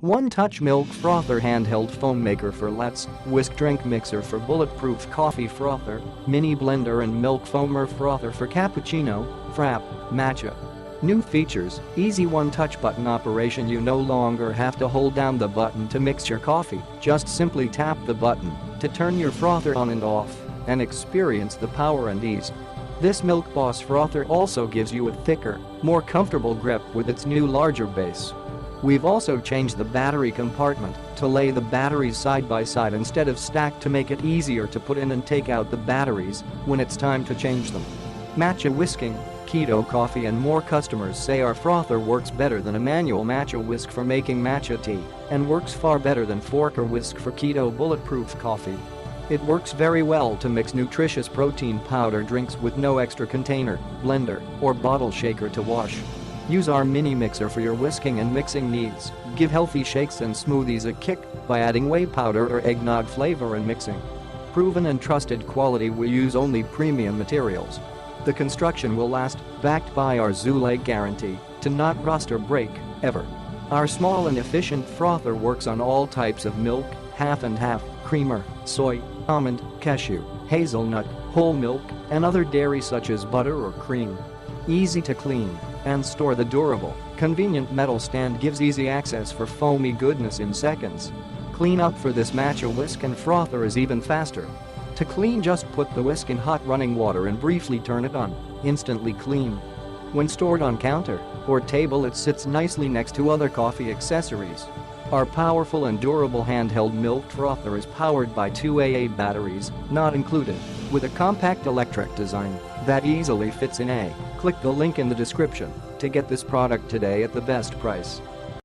One-touch milk frother handheld foam maker for Lattes, whisk drink mixer for Bulletproof coffee frother, mini blender and milk foamer frother for cappuccino, frappe, matcha. New features, easy one-touch button operation. You no longer have to hold down the button to mix your coffee, just simply tap the button to turn your frother on and off and experience the power and ease. This Milk Boss Frother also gives you a thicker, more comfortable grip with its new larger base. We've also changed the battery compartment to lay the batteries side by side instead of stacked to make it easier to put in and take out the batteries when it's time to change them. Matcha Whisking, Keto Coffee and More customers say our frother works better than a manual matcha whisk for making matcha tea and works far better than fork or whisk for keto bulletproof coffee. It works very well to mix nutritious protein powder drinks with no extra container, blender, or bottle shaker to wash. Use our mini mixer for your whisking and mixing needs. Give healthy shakes and smoothies a kick by adding whey powder or eggnog flavor and mixing. Proven and trusted quality, we use only premium materials. The construction will last, backed by our Zule guarantee to not rust or break, ever. Our small and efficient frother works on all types of milk, half and half, creamer, soy, almond, cashew, hazelnut, whole milk, and other dairy such as butter or cream. Easy to clean and store. The durable, convenient metal stand gives easy access for foamy goodness in seconds. Clean up for this matcha whisk and frother is even faster. To clean, just put the whisk in hot running water and briefly turn it on. Instantly clean. When stored on counter or table, it sits nicely next to other coffee accessories. Our powerful and durable handheld milk frother is powered by 2 AA batteries, not included, with a compact electric design that easily fits in a. Click the link in the description to get this product today at the best price.